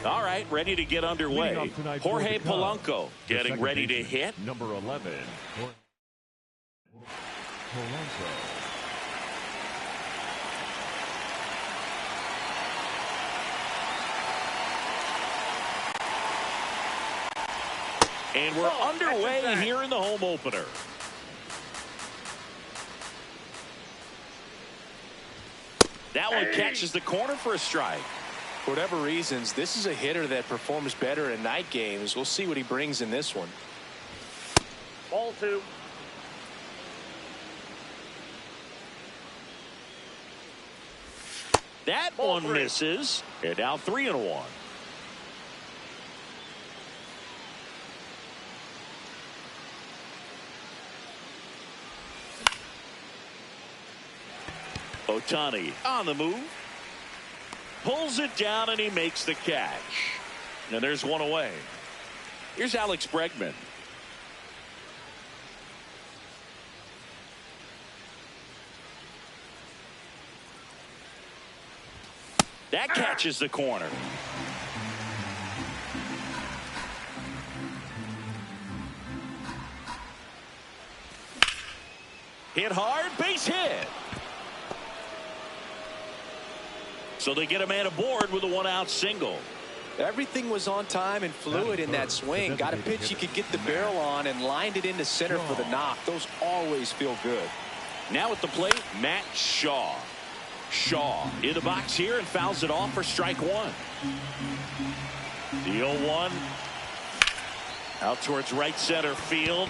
All right, ready to get underway. Jorge Polanco getting ready to hit. Number 11, Polanco. And we're underway here in the home opener. That one catches the corner for a strike. For whatever reasons, this is a hitter that performs better in night games. We'll see what he brings in this one. Ball 2. That one misses. And now 3-1. Ohtani on the move. Pulls it down and he makes the catch. And there's one away. Here's Alex Bregman. That catches the corner. Hit hard, base hit. So they get a man aboard with a one-out single. Everything was on time and fluid in that swing. Got a pitch you could get the barrel on and lined it into center for the knock. Those always feel good. Now at the plate, Matt Shaw. Shaw in the box here and fouls it off for strike one. The 0-1 out towards right center field.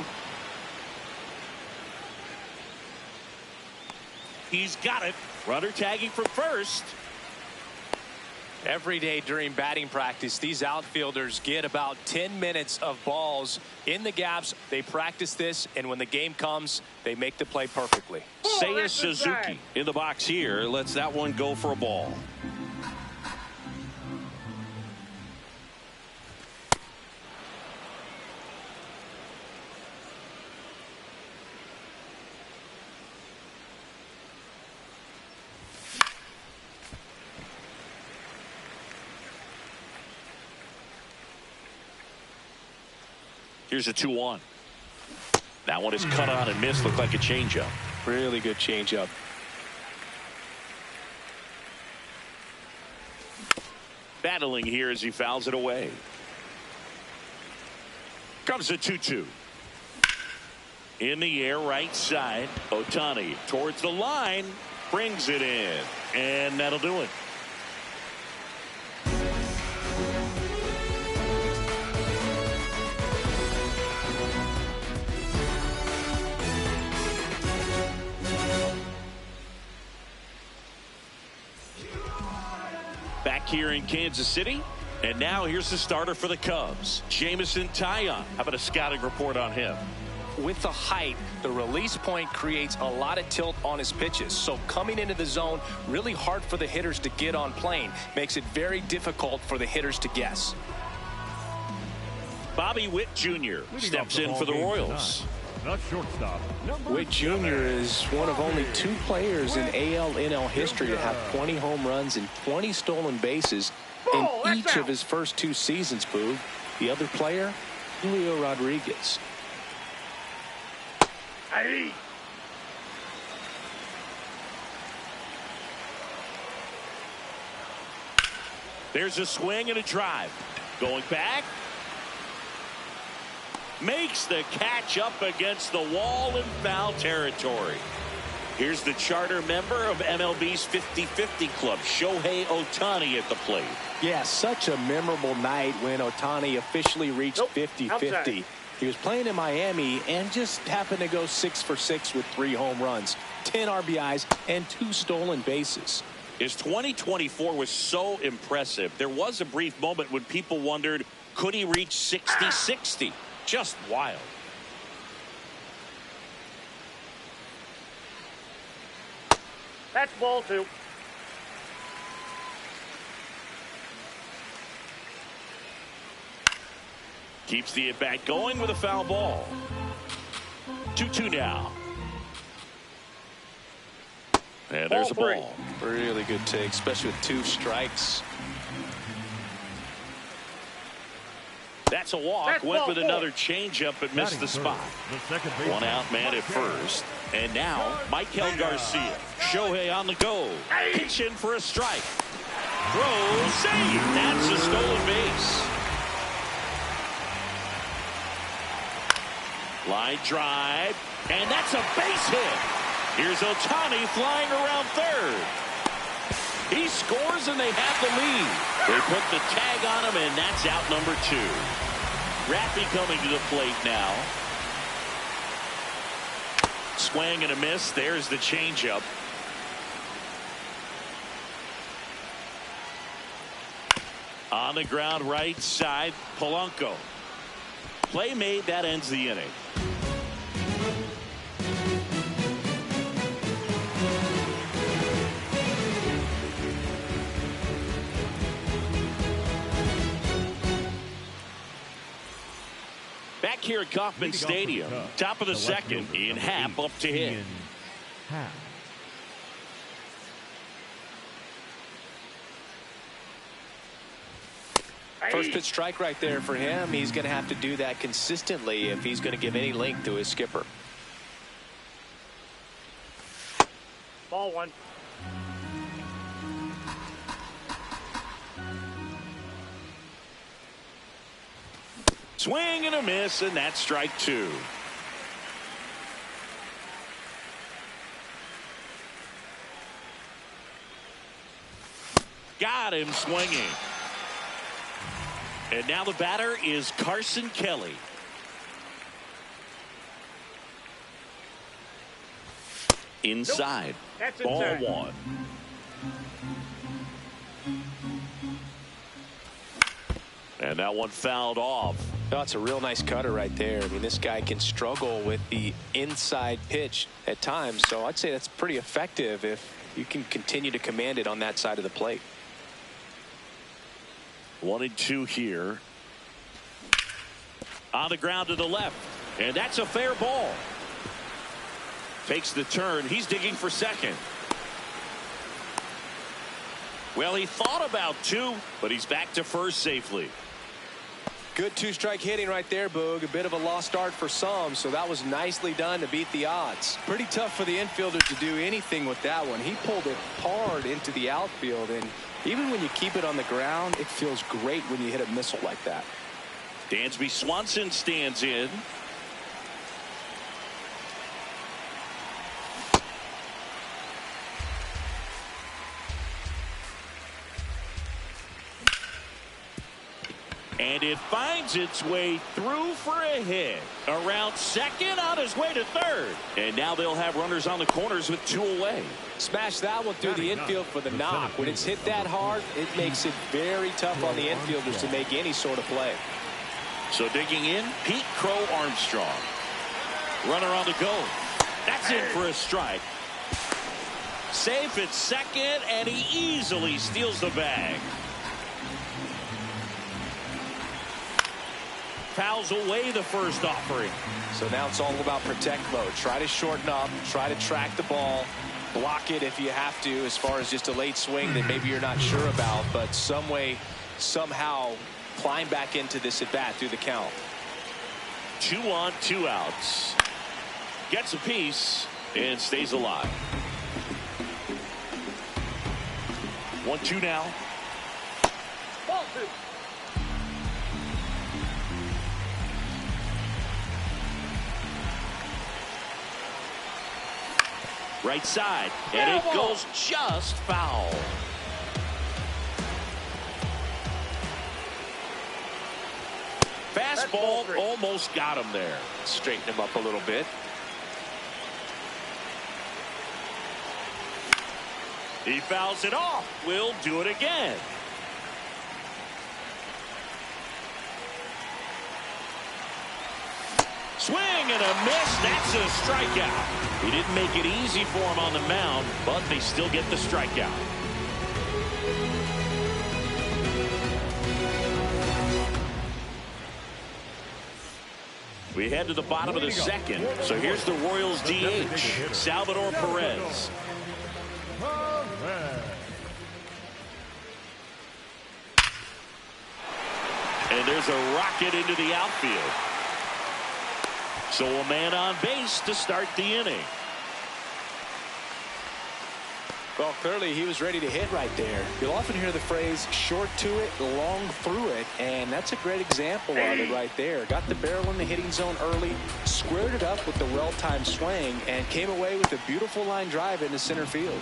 He's got it. Runner tagging from first. Every day during batting practice, these outfielders get about 10 minutes of balls in the gaps. They practice this, and when the game comes, they make the play perfectly. Seiya Suzuki in the box here lets that one go for a ball. Here's a 2-1. That one is cut on and missed. Looked like a changeup. Really good changeup. Battling here as he fouls it away. Comes a 2-2. In the air, right side. Ohtani towards the line. Brings it in. And that'll do it. Back here in Kansas City. And now here's the starter for the Cubs, Jameson Taillon. How about a scouting report on him? With the height, the release point creates a lot of tilt on his pitches. So coming into the zone, really hard for the hitters to get on plane. Makes it very difficult for the hitters to guess. Bobby Witt Jr. steps in for the Royals. The shortstop. Witt Jr. is one of only 2 players in AL/NL history to have 20 home runs and 20 stolen bases in each of his first 2 seasons, Boog. The other player, Julio Rodriguez. Hey. There's a swing and a drive. Going back. Makes the catch up against the wall in foul territory. Here's the charter member of MLB's 50-50 club, Shohei Ohtani at the plate. Yeah, such a memorable night when Ohtani officially reached 50-50. He was playing in Miami and just happened to go 6 for 6 with 3 home runs, 10 RBIs, and 2 stolen bases. His 2024 was so impressive. There was a brief moment when people wondered, could he reach 60-60? Just wild. That's ball 2. Keeps the at-bat going with a foul ball. 2-2 now. And there's a ball. Really good take, especially with 2 strikes. That's a walk. Went with another changeup but missed the spot. One out man at first. And now Michael Garcia. Shohei on the go. Pitch in for a strike. Throw, save. That's a stolen base. Line drive. And that's a base hit. Here's Ohtani flying around third. He scores and they have the lead. They put the tag on him and that's out number 2. Rappy coming to the plate now. Swing and a miss. There's the changeup. On the ground right side, Polanco. Play made. That ends the inning. Back here at Kauffman Stadium, top of the second, Ian Happ up to hit. First pitch strike right there for him. He's going to have to do that consistently if he's going to give any length to his skipper. Ball 1. Swing and a miss, and that's strike 2. Got him swinging. And now the batter is Carson Kelly. Inside. That's Ball inside. 1. And that one fouled off. Oh, it's a real nice cutter right there. I mean, this guy can struggle with the inside pitch at times. So I'd say that's pretty effective if you can continue to command it on that side of the plate. 1-2 here. On the ground to the left. And that's a fair ball. Takes the turn. He's digging for second. Well, he thought about 2, but he's back to first safely. Good 2-strike hitting right there, Boog. A bit of a lost start for some, so that was nicely done to beat the odds. Pretty tough for the infielder to do anything with that one. He pulled it hard into the outfield, and even when you keep it on the ground, it feels great when you hit a missile like that. Dansby Swanson stands in. And it finds its way through for a hit. Around second, on his way to third. And now they'll have runners on the corners with 2 away. Smash that one through the infield for the knock. When it's hit that hard, it makes it very tough on the infielders to make any sort of play. So digging in, Pete Crow Armstrong. Runner on the go. That's in for a strike. Safe at second, and he easily steals the bag. Fouls away the first offering. So now it's all about protect mode. Try to shorten up, try to track the ball, block it if you have to, as far as just a late swing that maybe you're not sure about, but some way, somehow climb back into this at bat through the count. 2 on, 2 outs. Gets a piece and stays alive. 1-2 now. Ball 2. Right side, and it goes just foul. Fastball almost got him there. Straighten him up a little bit. He fouls it off. We'll do it again. Swing and a miss. That's a strikeout. He didn't make it easy for him on the mound, but they still get the strikeout. We head to the bottom of the second. So here's the Royals DH, Salvador Perez. And there's a rocket into the outfield. So a man on base to start the inning. Well, clearly he was ready to hit right there. You'll often hear the phrase short to it, long through it, and that's a great example of it right there. Got the barrel in the hitting zone early, squared it up with the well-timed swing, and came away with a beautiful line drive into center field.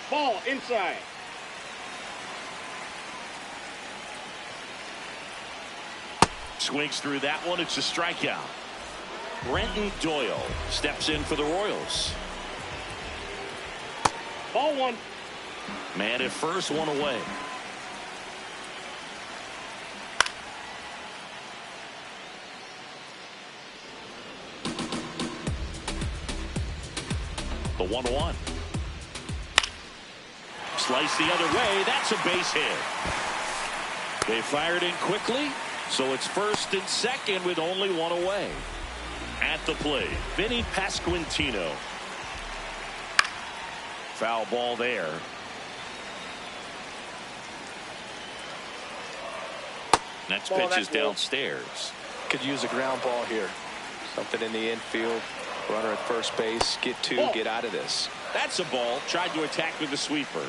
Ball inside. Swings through that one. It's a strikeout. Brenton Doyle steps in for the Royals. Ball 1. Man at first, 1 away. The 1-1. Slice the other way. That's a base hit. They fired in quickly, so it's first and second with only 1 away. At the plate, Vinny Pasquantino. Foul ball there. Next pitch is downstairs. Could use a ground ball here. Something in the infield. Runner at first base. Get 2, get out of this. That's a ball. Tried to attack with the sweeper.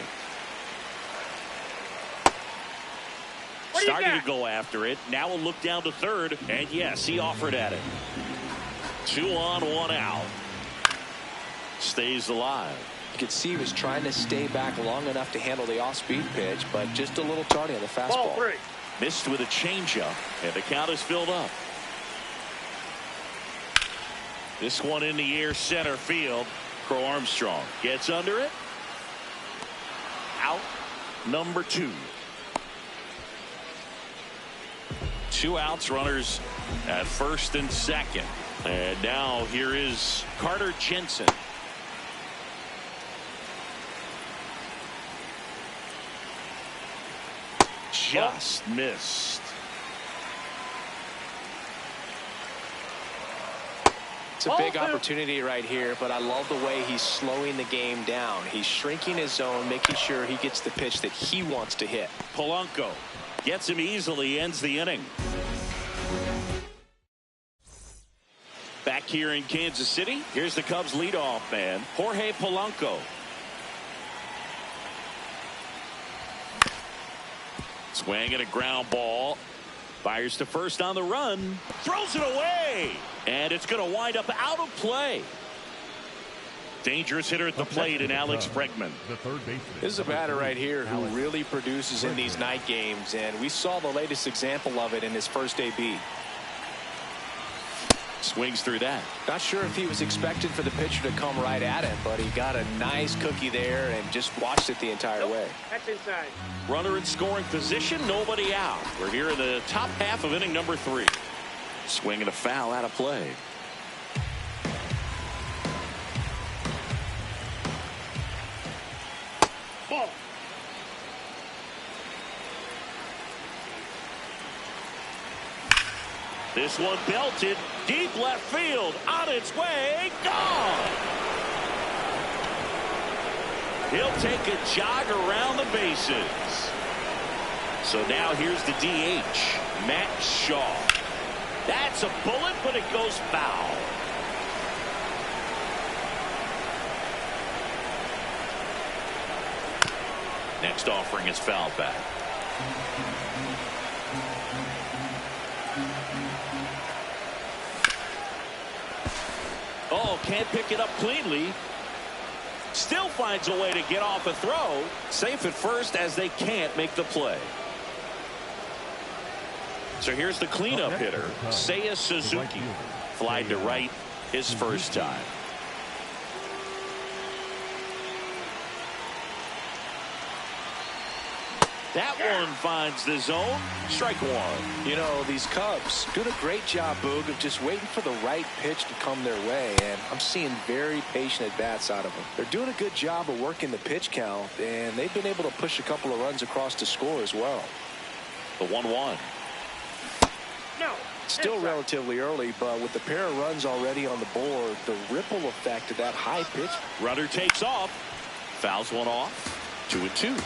Starting to go after it. Now we'll look down to third. And yes, he offered at it. 2 on, 1 out. Stays alive. You could see he was trying to stay back long enough to handle the off-speed pitch, but just a little tardy on the fastball. Ball 3. Missed with a changeup, and the count is filled up. This one in the air, center field. Crow Armstrong gets under it. Out. Number 2. 2 outs, runners at first and second. And now here is Carter Jensen. Just missed. It's a big opportunity right here, but I love the way he's slowing the game down. He's shrinking his zone, making sure he gets the pitch that he wants to hit. Polanco gets him easily, ends the inning. Back here in Kansas City, here's the Cubs leadoff man, Jorge Polanco. Swing and a ground ball. Fires to first on the run. Throws it away. And it's going to wind up out of play. Dangerous hitter at the plate in Alex Bregman. This is a batter right here who really produces in these night games, and we saw the latest example of it in his first AB. Swings through that. Not sure if he was expecting for the pitcher to come right at him, but he got a nice cookie there and just watched it the entire way. That's inside. Runner in scoring position, nobody out. We're here in the top half of inning number 3. Swing and a foul out of play. Ball. This one belted deep left field, on its way, gone. He'll take a jog around the bases. So now here's the DH, Matt Shaw. That's a bullet, but it goes foul. Next offering is fouled back. Oh, can't pick it up cleanly. Still finds a way to get off a throw. Safe at first as they can't make the play. So here's the cleanup hitter, Seiya Suzuki. Flied to right his first time. That one finds the zone. Strike one. You know, these Cubs doing a great job, Boog, of just waiting for the right pitch to come their way, and I'm seeing very patient at-bats out of them. They're doing a good job of working the pitch count, and they've been able to push a couple of runs across to score as well. The 1-1. No. Still relatively early, but with the pair of runs already on the board, the ripple effect of that high pitch. Runner takes off. Fouls one off. 2-2.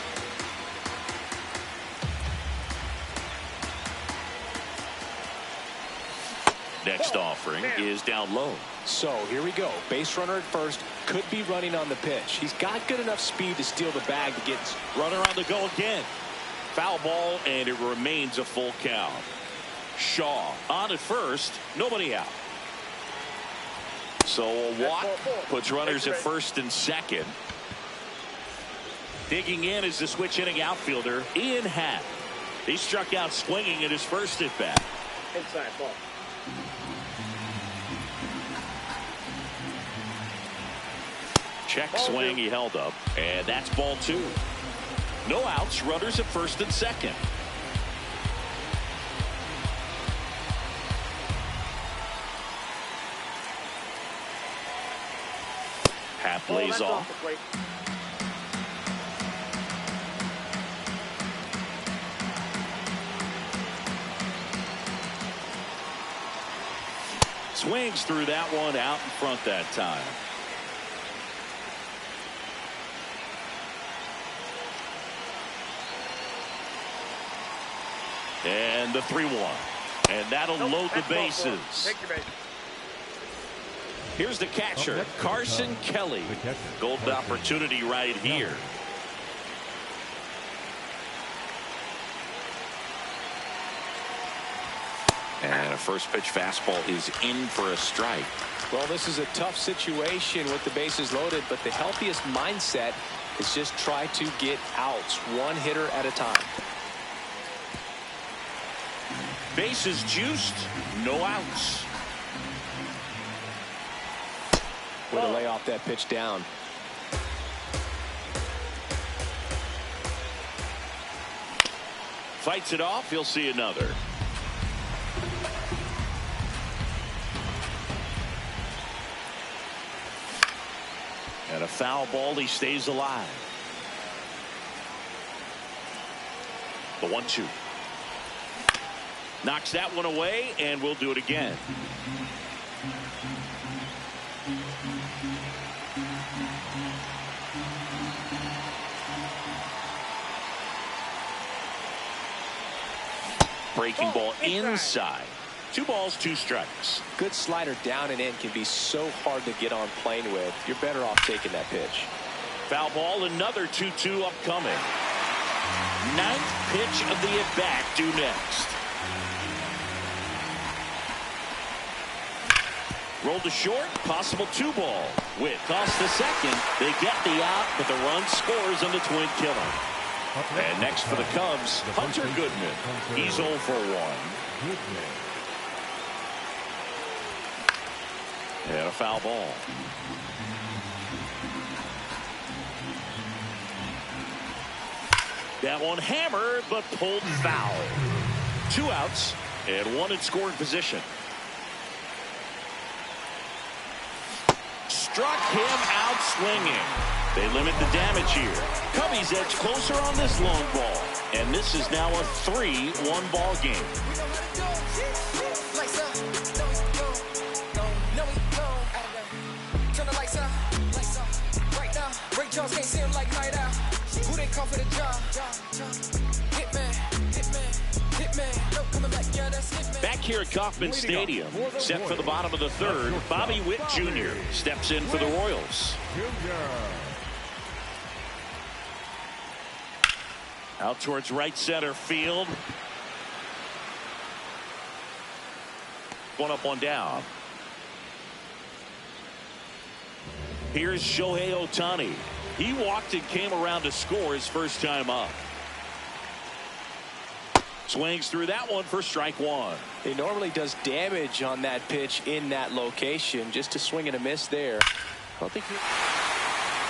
Next offering is down low. So here we go. Base runner at first. Could be running on the pitch. He's got good enough speed to steal the bag to get. Runner on the go again. Foul ball, and it remains a full count. Shaw on at first. Nobody out. So a walk puts runners at first and second. Digging in is the switch hitting outfielder, Ian Happ. He struck out swinging at his first at bat. Inside ball. Check swing, he held up, and that's ball 2. No outs, runners at first and second. Happ lays off. Swings through that one, out in front that time. And the 3-1. And that'll load the bases. Take your base. Here's the catcher, Carson Kelly. Golden opportunity right here. And a first pitch fastball is in for a strike. Well, this is a tough situation with the bases loaded, but the healthiest mindset is just try to get outs, one hitter at a time. Bases juiced, no outs. Way to lay off that pitch down. Fights it off, he'll see another. And a foul ball, he stays alive. The 1-2. Knocks that one away, and we'll do it again. Breaking ball inside. 2 balls, 2 strikes. Good slider down and in can be so hard to get on plane with. You're better off taking that pitch. Foul ball, another 2-2 upcoming. Ninth pitch of the at-bat due next. Rolled to short, possible 2-ball. Witt toss to second. They get the out, but the run scores on the twin killer. And next for the Cubs, Hunter Goodman. He's 0 for 1. And a foul ball. That one hammered, but pulled foul. 2 outs and 1 in scoring position. Struck him out swinging. They limit the damage here. Cubbies edge closer on this long ball. And this is now a 3-1 ball game. Back here at Kauffman Stadium, set for the bottom of the third, Bobby Witt Jr. steps in for the Royals. Out towards right center field. One up, one down. Here's Shohei Ohtani. He walked and came around to score his first time up. Swings through that one for strike 1. He normally does damage on that pitch in that location. Just a swing and a miss there. I don't think he...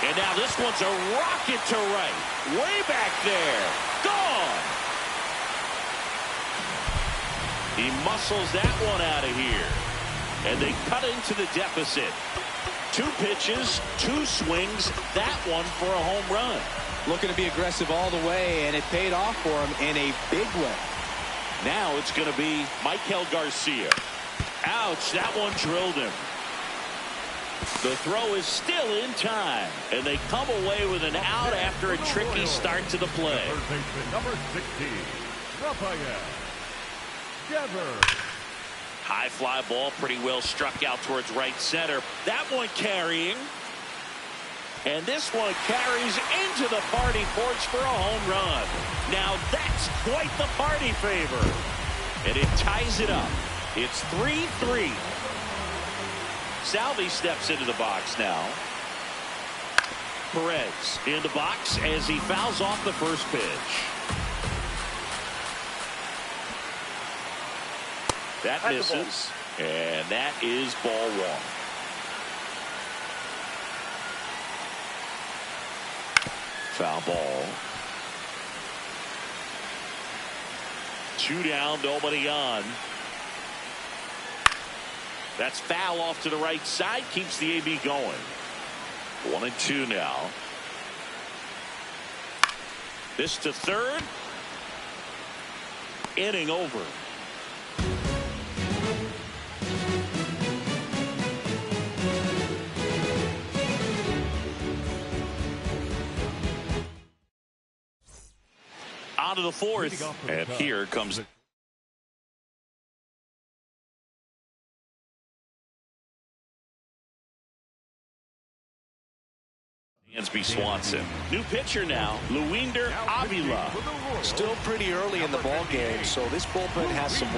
And now this one's a rocket to right. Way back there. Gone. He muscles that one out of here. And they cut into the deficit. 2 pitches, 2 swings. That one for a home run. Looking to be aggressive all the way, and it paid off for him in a big way. Now it's going to be Michael Garcia. Ouch, that one drilled him. The throw is still in time, and they come away with an out after a tricky start to the play. Number 16, Rafael Devers. High fly ball, pretty well struck out towards right center. That one carrying. And this one carries into the party porch for a home run. Now that's quite the party favor. And it ties it up. It's 3-3. Salvi steps into the box now. Perez in the box as he fouls off the first pitch. That misses. And that is ball 1. Foul ball. 2 down, nobody on. That's foul off to the right side. Keeps the AB going. 1-2 now. This to third. Inning over. On to the 4th. And here comes Dansby Swanson. New pitcher now, Luinder Avila. Still pretty early in the ball game, so this bullpen has some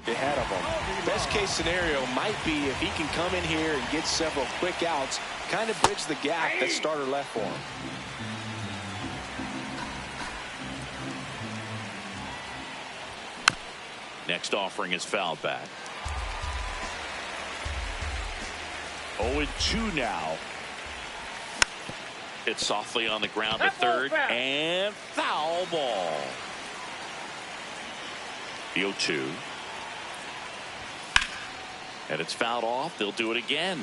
ahead of him. Best case scenario might be if he can come in here and get several quick outs, kind of bridge the gap that starter left for him. Next offering is fouled back. 0-2 now. Hit softly on the ground to third. And foul ball. The 0-2. And it's fouled off. They'll do it again.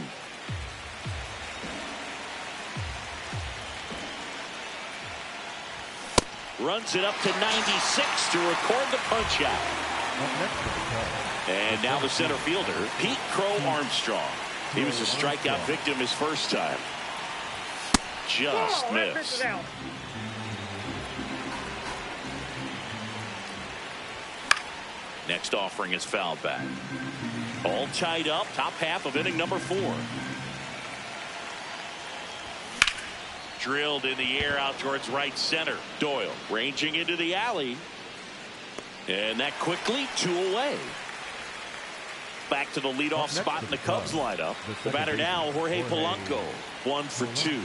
Runs it up to 96 to record the punch out. And now the center fielder, Pete Crow Armstrong. He was a strikeout victim his first time. Just missed. Next offering is fouled back. All tied up, top half of inning number 4. Drilled in the air out towards right center. Doyle ranging into the alley. And that quickly 2 away. Back to the leadoff spot in the Cubs lineup. The batter now, Jorge Polanco. 1 for 2.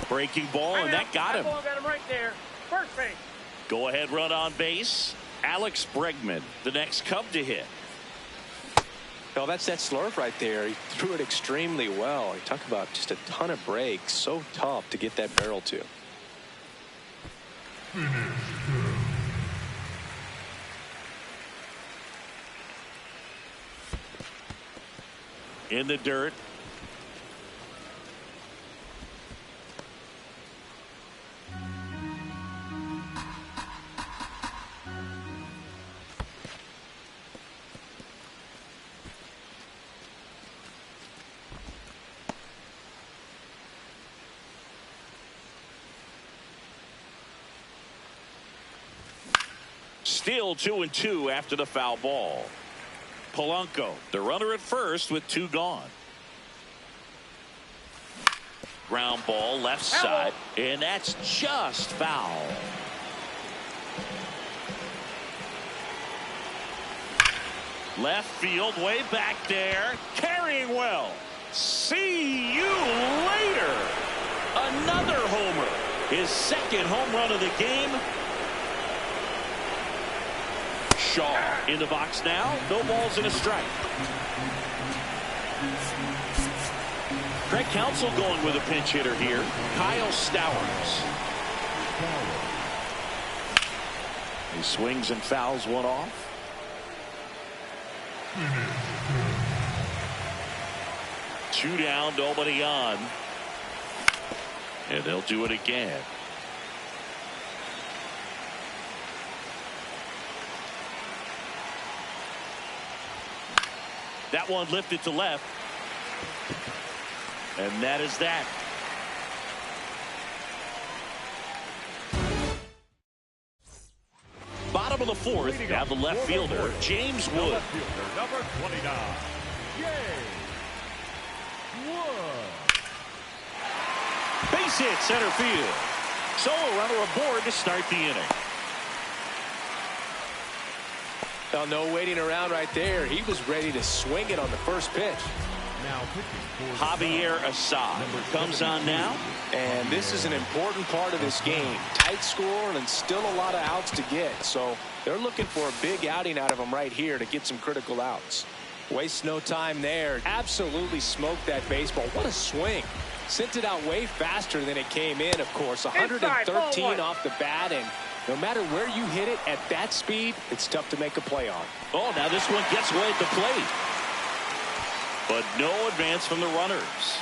Breaking ball, and that got him. Got him right there. First base. Go ahead run on base. Alex Bregman, the next Cub to hit. Well, that's that slurve right there. He threw it extremely well. You talk about just a ton of breaks. So tough to get that barrel to. In the dirt. Still 2-2 after the foul ball. Polanco, the runner at first with 2 gone. Ground ball left side, and that's just foul. Left field, way back there, carrying well. See you later. Another homer. His second home run of the game. Shaw in the box now. No balls and a strike. Craig Counsell going with a pinch hitter here. Kyle Stowers. He swings and fouls one off. Two down, nobody on. And they'll do it again. That one lifted to left. And that is that. Bottom of the fourth. Now the left fielder, James Wood. Number 29. Base hit center field. So a runner aboard to start the inning. Well, no waiting around right there. He was ready to swing it on the first pitch. Now Javier Assad comes on now. And this is an important part of this game. Tight score and still a lot of outs to get. So they're looking for a big outing out of him right here to get some critical outs. Waste no time there. Absolutely smoked that baseball. What a swing. Sent it out way faster than it came in, of course. 113 off the bat, and no matter where you hit it at that speed, it's tough to make a play on. Oh, now this one gets away at the plate. But no advance from the runners.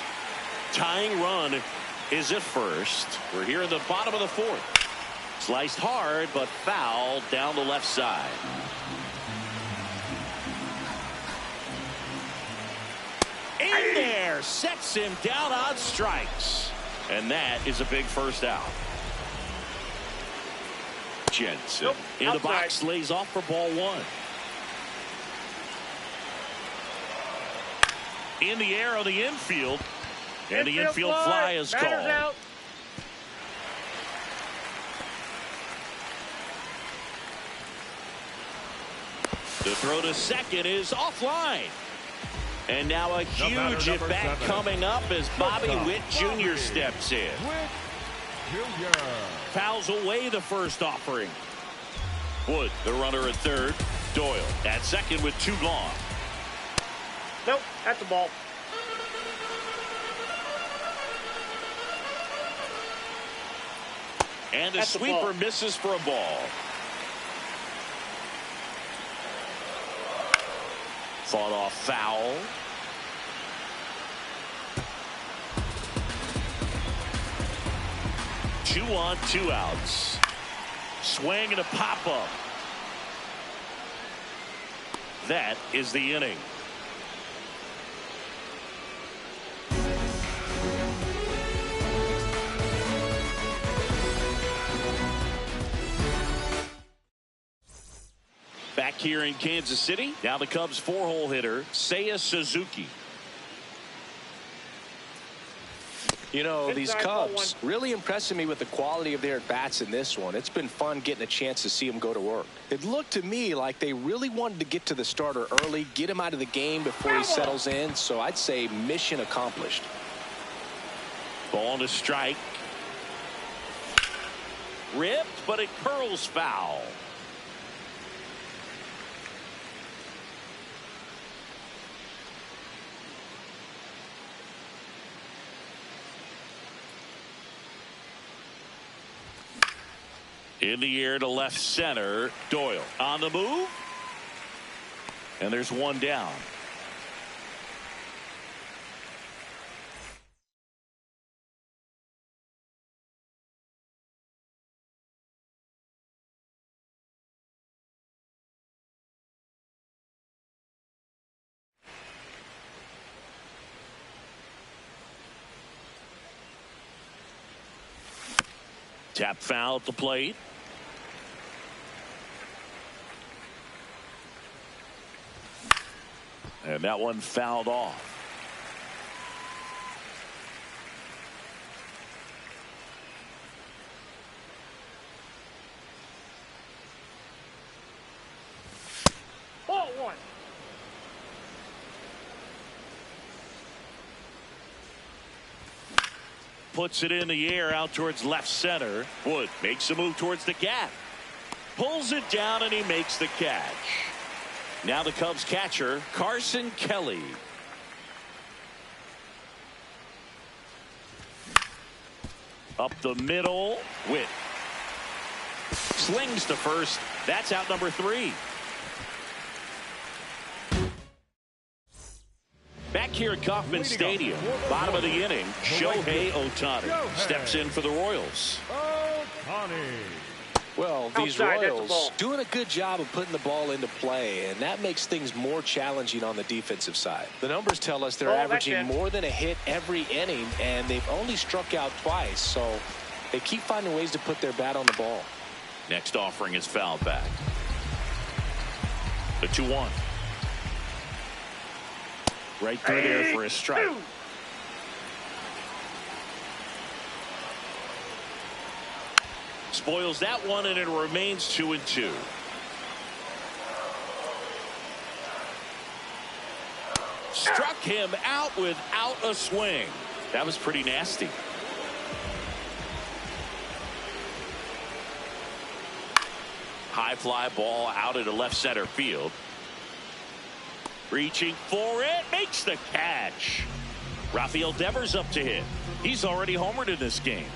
Tying run is at first. We're here in the bottom of the fourth. Sliced hard, but foul down the left side. In there, sets him down on strikes. And that is a big first out. Jensen in the box, lays off for ball one. In the air on the infield. And the infield fly is called. The throw to second is offline. And now a huge at bat coming up as Bobby Witt Jr. steps in. Fouls away the first offering. Wood, the runner at third. Doyle at second with 2 gone. Nope, that's a ball. And the sweeper misses for a ball. Fought off foul. Two on, 2 outs. Swing and a pop-up. That is the inning. Back here in Kansas City, now the Cubs 4-hole hitter, Seiya Suzuki. You know, these Cubs really impressing me with the quality of their at-bats in this one. It's been fun getting a chance to see them go to work. It looked to me like they really wanted to get to the starter early, get him out of the game before he settles in. So I'd say mission accomplished. Ball to strike. Ripped, but it curls foul. In the air to left center. Doyle on the move. And there's one down. Tap foul at the plate. And that one fouled off. Ball one. Puts it in the air out towards left center. Wood makes a move towards the gap. Pulls it down and he makes the catch. Now the Cubs catcher, Carson Kelly. Up the middle. Witt slings to first. That's out number 3. Back here at Kauffman Stadium, bottom of the inning, Shohei Ohtani steps in for the Royals. Well, these Royals doing a good job of putting the ball into play, and that makes things more challenging on the defensive side. The numbers tell us they're averaging more than a hit every inning, and they've only struck out twice, so they keep finding ways to put their bat on the ball. Next offering is fouled back. The 2-1. Right through there for a strike. Spoils that one, and it remains 2-2. Struck him out without a swing. That was pretty nasty. High fly ball out into left center field. Reaching for it, makes the catch. Rafael Devers up to hit. He's already homered in this game.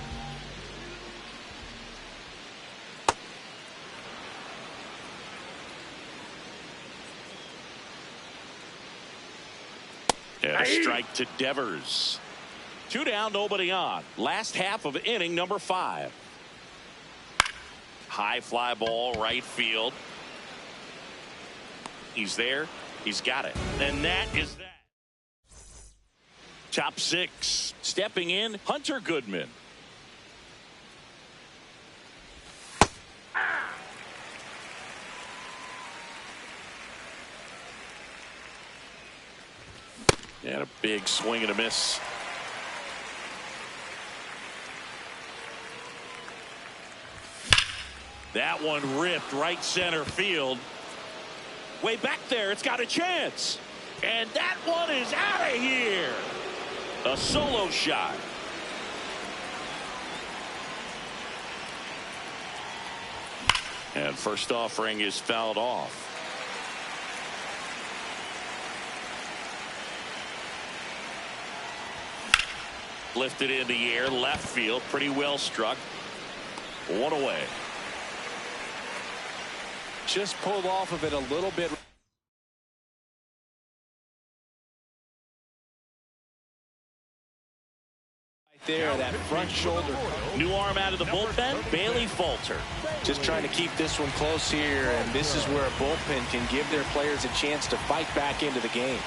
And a strike to Devers. 2 down, nobody on. Last half of inning number 5. High fly ball, right field. He's there. He's got it. And that is that. Top 6. Stepping in, Hunter Goodman. And a big swing and a miss. That one ripped right center field. Way back there, it's got a chance. And that one is out of here. A solo shot. And first offering is fouled off. Lifted in the air, left field, pretty well struck. 1 away. Just pulled off of it a little bit. Right there, that front shoulder. New arm out of the bullpen, Bailey Falter. Just trying to keep this one close here, and this is where a bullpen can give their players a chance to fight back into the game.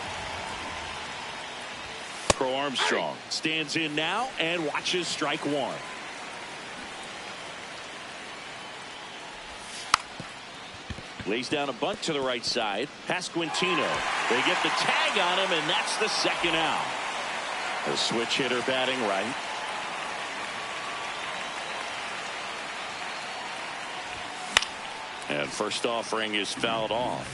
Crow Armstrong stands in now and watches strike 1. Lays down a bunt to the right side. Pasquantino. They get the tag on him, and that's the second out. A switch hitter batting right. And first offering is fouled off.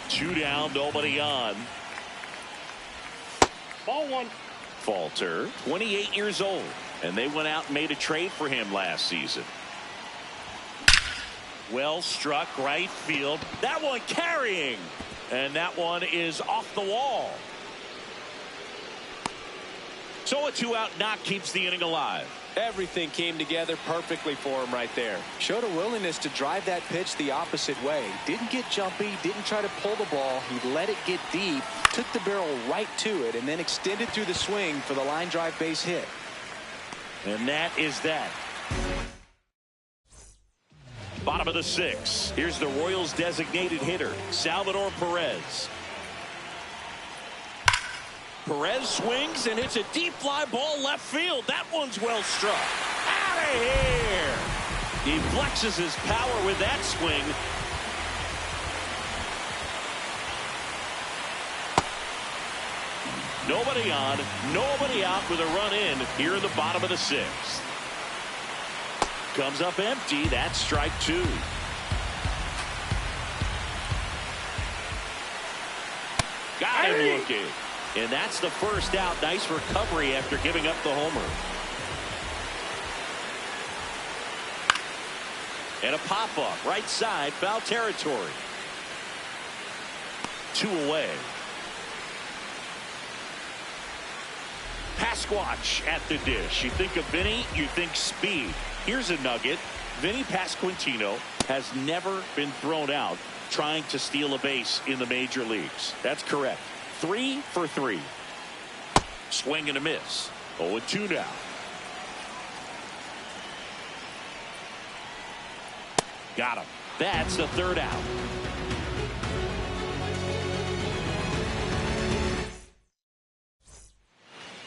2 down, nobody on. Ball 1. Falter, 28 years old, and they went out and made a trade for him last season. Well struck right field. That one carrying, and that one is off the wall. So a 2-out knock keeps the inning alive. Everything came together perfectly for him right there. Showed a willingness to drive that pitch the opposite way. Didn't get jumpy, didn't try to pull the ball. He let it get deep, took the barrel right to it, and then extended through the swing for the line drive base hit. And that is that. Bottom of the 6th. Here's the Royals designated hitter, Salvador Perez. Perez swings and hits a deep fly ball left field. That one's well struck. Out of here. He flexes his power with that swing. Nobody on, nobody out with a run in here in the bottom of the 6th. Comes up empty. That's strike 2. Got him looking. And that's the first out. Nice recovery after giving up the homer. And a pop-up right side, foul territory. 2 away. Pasquatch at the dish. You think of Vinny, you think speed. Here's a nugget. Vinny Pasquantino has never been thrown out trying to steal a base in the major leagues. That's correct. 3 for 3. Swing and a miss. 0-2 now. Got him. That's the 3rd out.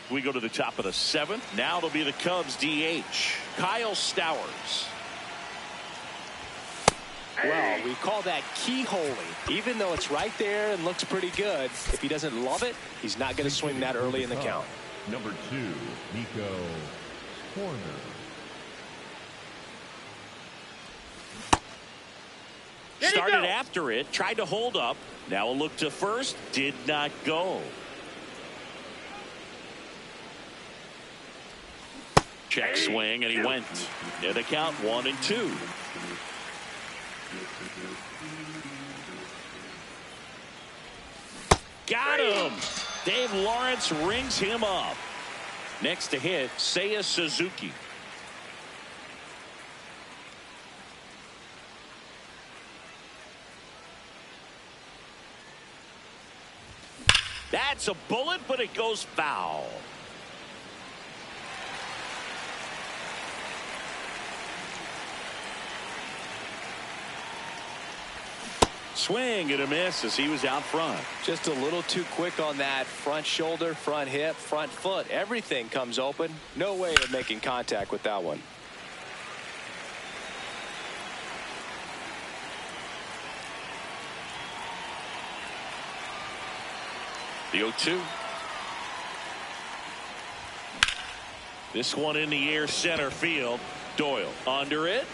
We go to the top of the 7th. Now it'll be the Cubs DH, Kyle Stowers. Well, we call that keyholing. Even though it's right there and looks pretty good, if he doesn't love it, he's not going to swing that early in the count. Number 2, Nico Horner. Started after it, tried to hold up. Now a look to first, did not go. Check swing, and he went. In the count, 1-2. Got him. Dave Lawrence rings him up. Next to hit, Seiya Suzuki. That's a bullet, but it goes foul. Swing and a miss as he was out front. Just a little too quick on that front shoulder, front hip, front foot. Everything comes open. No way of making contact with that one. The 0-2. This one in the air, center field. Doyle under it.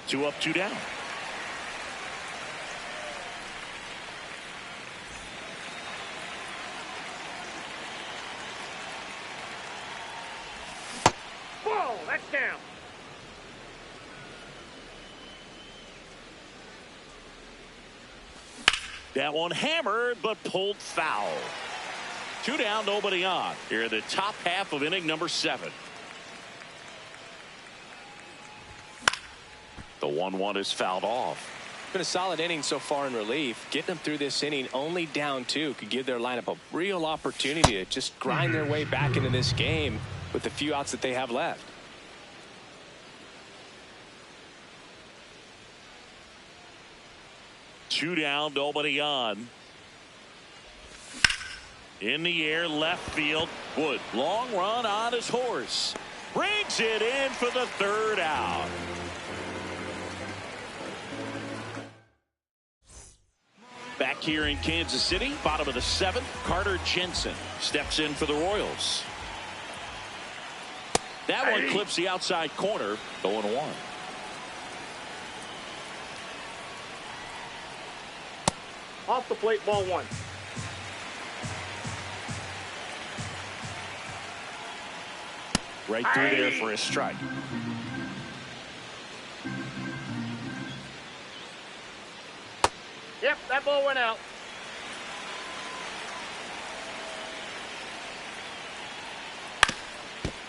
2 up, 2 down. Whoa, that's down. That one hammered, but pulled foul. 2 down, nobody on. Here in the top half of inning number 7. The 1-1 is fouled off. Been a solid inning so far in relief. Getting them through this inning only down 2 could give their lineup a real opportunity to just grind their way back into this game with the few outs that they have left. Two down, nobody on. In the air, left field. Wood, long run on his horse. Brings it in for the 3rd out. Back here in Kansas City, bottom of the 7th, Carter Jensen steps in for the Royals. That one clips the outside corner. 0-1. Off the plate, ball 1. Right through there for a strike. Yep, that ball went out.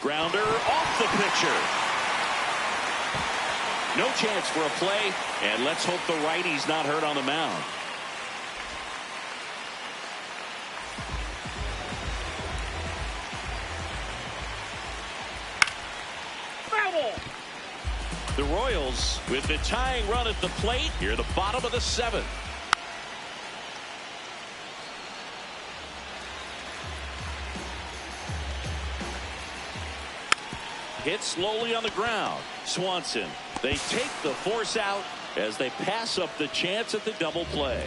Grounder off the pitcher. No chance for a play, and let's hope the righty's not hurt on the mound. Foul ball. The Royals with the tying run at the plate here, the bottom of the 7th. Hit slowly on the ground. Swanson, they take the force out as they pass up the chance at the double play.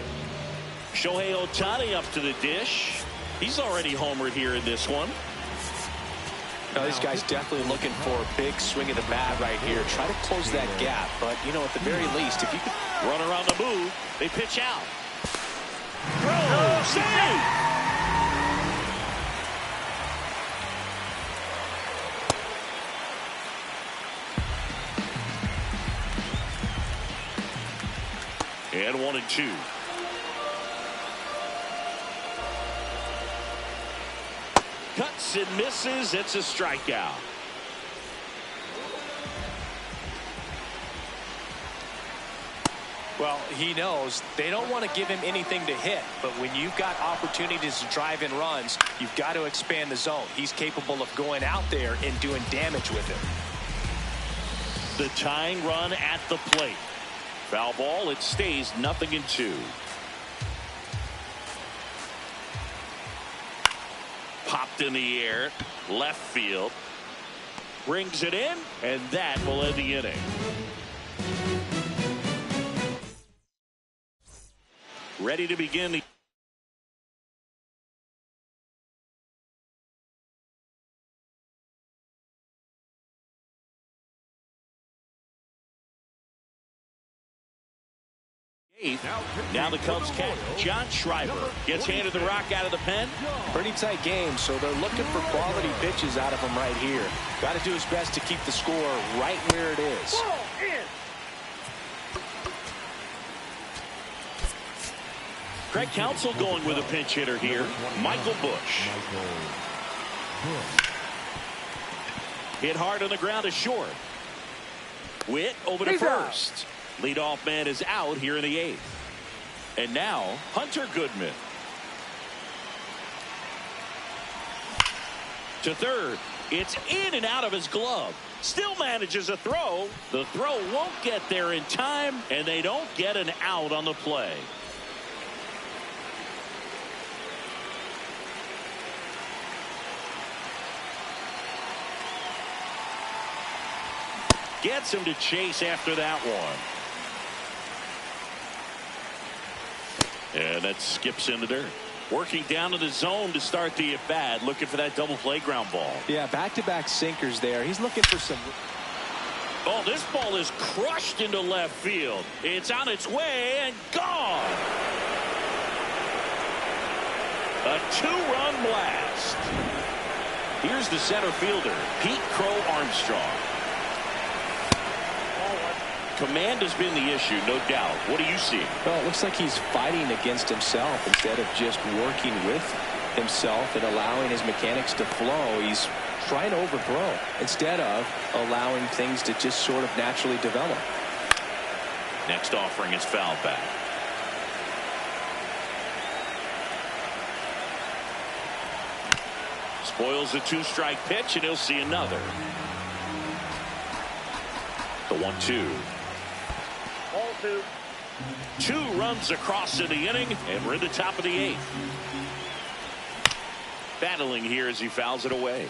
Shohei Ohtani up to the dish. He's already homered here in this one. Now, this guy's definitely looking for a big swing of the bat right here. Try to close that gap. But, you know, at the very least, if you could run around the move, they pitch out. Throw, save! And 1-2. Cuts and misses. It's a strikeout. Well, he knows they don't want to give him anything to hit, but when you've got opportunities to drive in runs, you've got to expand the zone. He's capable of going out there and doing damage with it. The tying run at the plate. Foul ball. It stays 0-2. Popped in the air, left field, brings it in, and that will end the inning. Ready to begin the eighth. Now the Cubs catch. John Schreiber gets handed the rock out of the pen. Pretty tight game, so they're looking for quality pitches out of him right here. Got to do his best to keep the score right where it is. Ball in. Craig Counsell going with a pinch hitter here. Michael Busch. Hit hard on the ground to short. Witt over to He's first. Out. Leadoff man is out here in the 8th. And now Hunter Goodman. To third. It's in and out of his glove. Still manages a throw. The throw won't get there in time, and they don't get an out on the play. Gets him to chase after that one. And that skips in the dirt. Working down to the zone to start the at-bat, looking for that double play ground ball. Yeah, back-to-back sinkers there. He's looking for some. Oh, this ball is crushed into left field. It's on its way and gone. A 2-run blast. Here's the center fielder, Pete Crow Armstrong. Command has been the issue, no doubt. What do you see? Well, it looks like he's fighting against himself instead of just working with himself and allowing his mechanics to flow. He's trying to overthrow instead of allowing things to just sort of naturally develop. Next offering is foul back. Spoils the 2-strike pitch, and he'll see another. The 1-2. Ball 2. 2 runs across in the inning, and we're in the top of the 8th. Battling here as he fouls it away.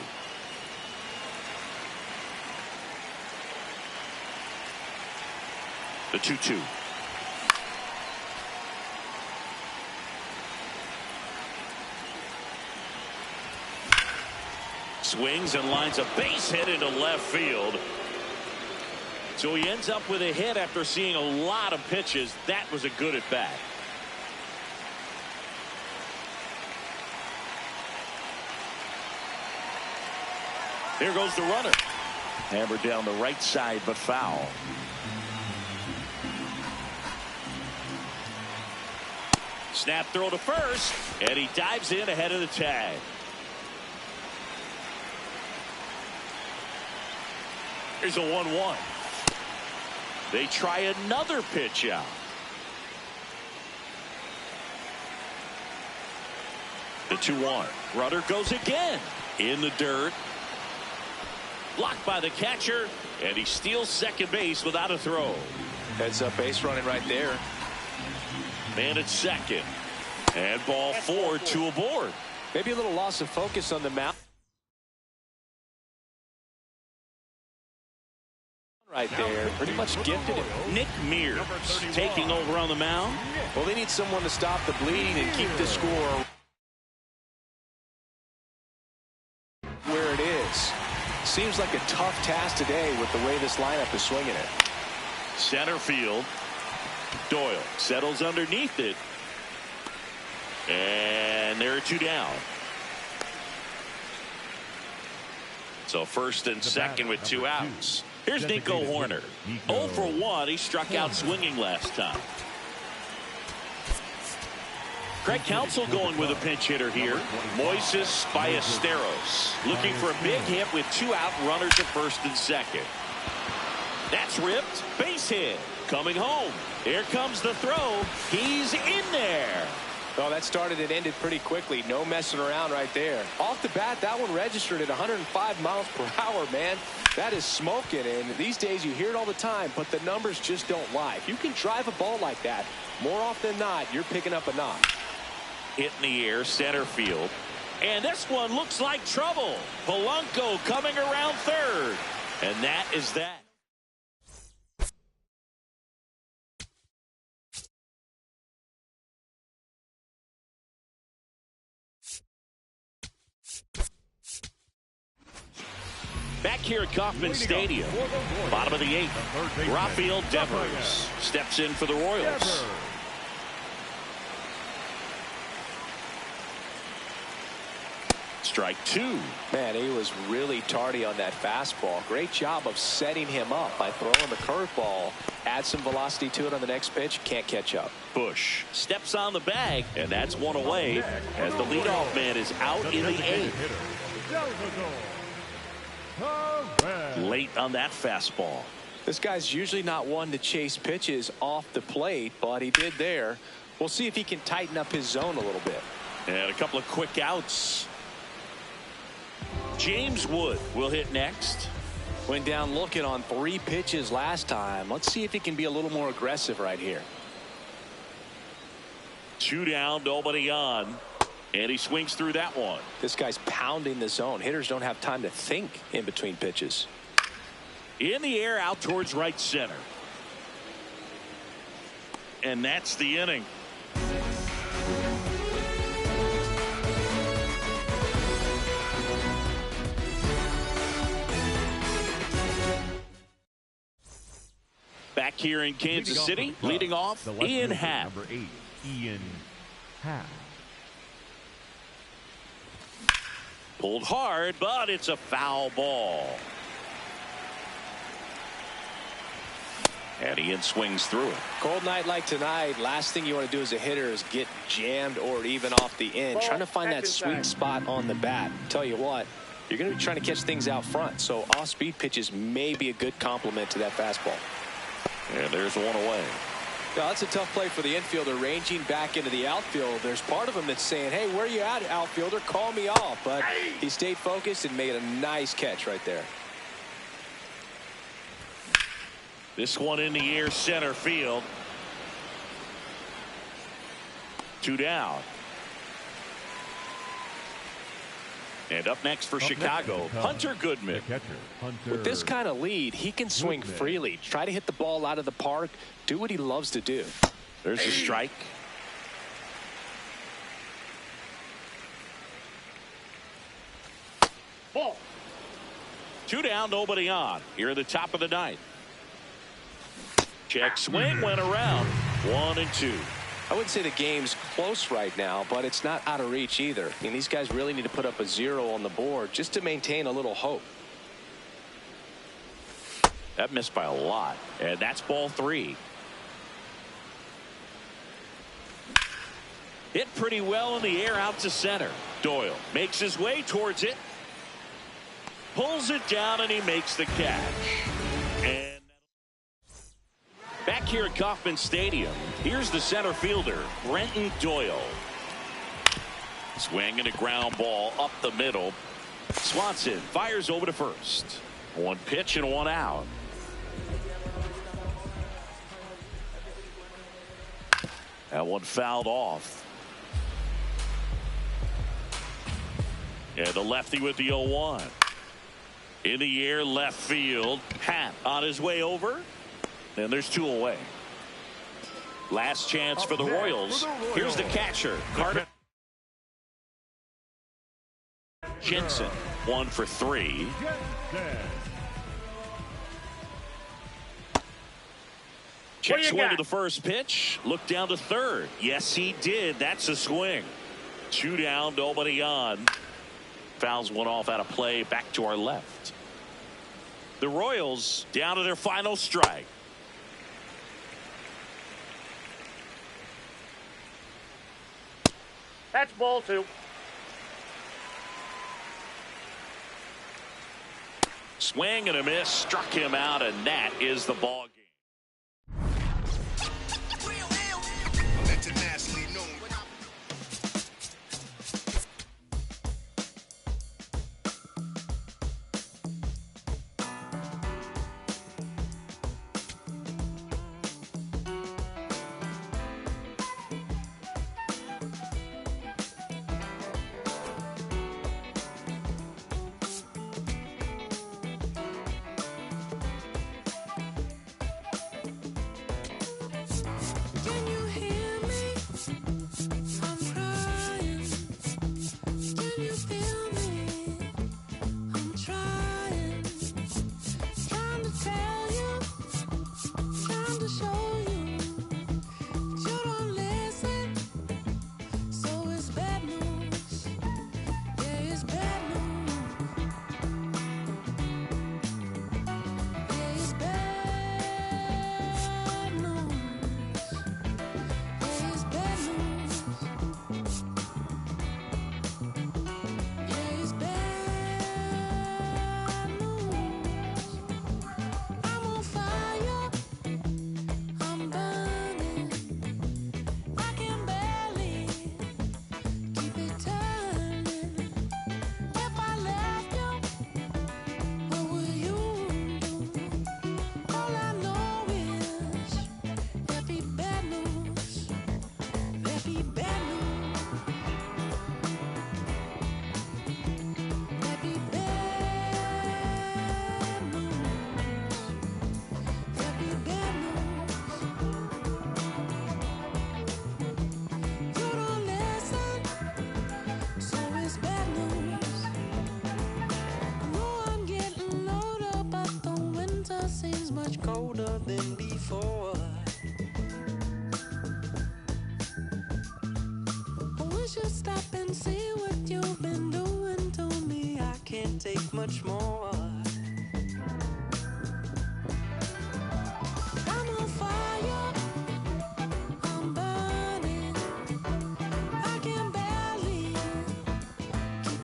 The 2-2. swings and lines a base hit into left field. So he ends up with a hit after seeing a lot of pitches. That was a good at bat. Here goes the runner. Hammered down the right side, but foul. Snap throw to first, and he dives in ahead of the tag. Here's a 1-1. They try another pitch out. The 2-1. Runner goes again in the dirt. Blocked by the catcher, and he steals second base without a throw. Heads up base running right there. Man at second. And ball 4, 2 aboard. Maybe a little loss of focus on the mound. Right there, pretty much gifted it. Nick Mears taking over on the mound. Well, they need someone to stop the bleeding and keep the score where it is. Seems like a tough task today with the way this lineup is swinging it. Center field. Doyle settles underneath it. And there are 2 down. So first and second with 2 outs. Here's Nico Horner. 0 for 1. He struck out swinging last time. Craig Counsell going with a pinch hitter here. Moises Ballesteros looking for a big hit with 2 out, runners at first and second. That's ripped. Base hit. Coming home. Here comes the throw. He's in there. Oh, that started and ended pretty quickly. No messing around right there. Off the bat, that one registered at 105 miles per hour, man. That is smoking, and these days you hear it all the time, but the numbers just don't lie. If you can drive a ball like that, more often than not, you're picking up a knock. Hit in the air, center field. And this one looks like trouble. Polanco coming around third. And that is that. Back here at Kauffman Stadium, bottom of the 8th, Rafael Devers steps in for the Royals. Strike 2. Man, he was really tardy on that fastball. Great job of setting him up by throwing the curveball. Add some velocity to it on the next pitch. Can't catch up. Bush steps on the bag, and that's 1 away as the leadoff man is out in the 8th. Late on that fastball. This guy's usually not one to chase pitches off the plate, but he did there. We'll see if he can tighten up his zone a little bit. And a couple of quick outs. James Wood will hit next. Went down looking on 3 pitches last time. Let's see if he can be a little more aggressive right here. 2 down, nobody on. And he swings through that one. This guy's pounding the zone. Hitters don't have time to think in between pitches. In the air, out towards right center. And that's the inning. Back here in Kansas City, leading off, Ian Happ. Number 8, Ian Happ. Pulled hard, but it's a foul ball. And Ian swings through it. Cold night like tonight, last thing you want to do as a hitter is get jammed or even off the end. Trying to find that sweet spot on the bat. Tell you what, you're going to be trying to catch things out front, so off-speed pitches may be a good complement to that fastball. And there's 1 away. Yeah, that's a tough play for the infielder ranging back into the outfield. There's part of him that's saying, hey, where you at, outfielder? Call me off. But he stayed focused and made a nice catch right there. This one in the air, center field. 2 down. And up next for Chicago, Hunter Goodman. With this kind of lead, he can swing freely. Try to hit the ball out of the park. Do what he loves to do. There's a strike. Ball. 2 down, nobody on. Here at the top of the ninth. Check swing went around. 1-2. I wouldn't say the game's close right now, but it's not out of reach either. I mean, these guys really need to put up a 0 on the board just to maintain a little hope. That missed by a lot, and that's ball 3. Hit pretty well in the air out to center. Doyle makes his way towards it. Pulls it down, and he makes the catch. And back here at Kauffman Stadium, here's the center fielder, Brenton Doyle. Swing and a ground ball up the middle. Swanson fires over to first. 1 pitch and 1 out. That one fouled off. And the lefty with the 0-1. In the air, left field. Pat on his way over. And there's 2 away. Last chance for the Royals. Here's the catcher, Carter Jensen. 1 for 3. Check swing to the first pitch. Look down to third. Yes, he did. That's a swing. 2 down, nobody on. Fouls one off out of play. Back to our left. The Royals down to their final strike. That's ball 2. Swing and a miss. Struck him out, and that is the ball game. colder than before. I wish you'd stop and see